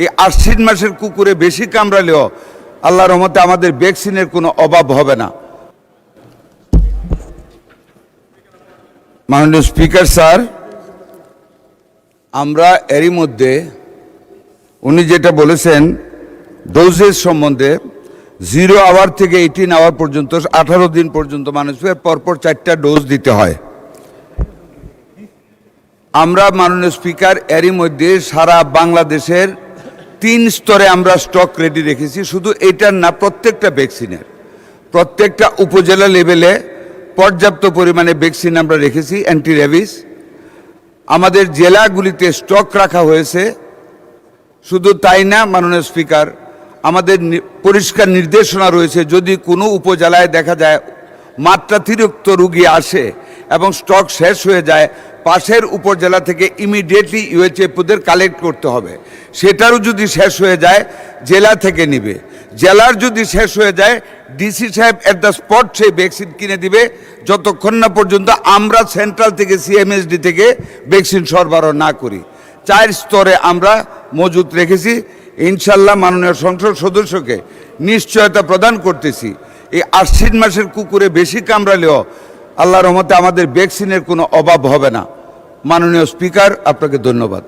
এই আশ্বিন মাসের কুকুরে বেশি কামড়ালেও আল্লাহর রহমতে আমাদের ভ্যাকসিনের কোনো অভাব হবে না। মাননীয় স্পিকার স্যার, আমরা এরই মধ্যে উনি যেটা বলেছেন ডোজেস সম্বন্ধে 0 আওয়ার থেকে 18 আওয়ার পর্যন্ত 18 দিন পর্যন্ত মানুষের পরপর 4টা ডোজ দিতে হয়। আমরা মাননীয় স্পিকার এরই মধ্যে সারা বাংলাদেশের 3 স্তরে আমরা স্টক রেডি রেখেছি। শুধু এইটার না, প্রত্যেকটা ভ্যাকসিনের প্রত্যেকটা উপজেলা লেভেলে পর্যাপ্ত পরিমাণে ভ্যাকসিন আমরা রেখেছি অ্যান্টি র্যাবিস। আমাদের জেলাগুলিতে স্টক রাখা হয়েছে। শুধু তাই না মাননীয় স্পিকার, আমাদের পরিষ্কার নির্দেশনা রয়েছে যদি কোনো উপজেলায় দেখা যায় মাত্রাতিরিক্ত রোগী আসে এবং স্টক শেষ হয়ে যায়, পাশের উপজেলা থেকে ইমিডিয়েটলি ইউএইচএফদের কালেক্ট করতে হবে। সেটারও যদি শেষ হয়ে যায় জেলা থেকে নিবে। জেলার যদি শেষ হয়ে যায় ডিসি সাহেব এট দ্য স্পট সেই ভ্যাকসিন কিনে দিবে, যতক্ষণ না পর্যন্ত আমরা সেন্ট্রাল থেকে সিএমএসডি থেকে ভ্যাকসিন সরবরাহ না করি। 4 স্তরে আমরা মজুত রেখেছি। ইনশাল্লাহ মাননীয় সংসদ সদস্যকে নিশ্চয়তা প্রদান করতেছি, এই আশ্বিন মাসের কুকুরে বেশি কামড়ালেও আল্লাহর রহমতে আমাদের ভ্যাকসিনের কোনো অভাব হবে না। মাননীয় স্পিকার, আপনাকে ধন্যবাদ।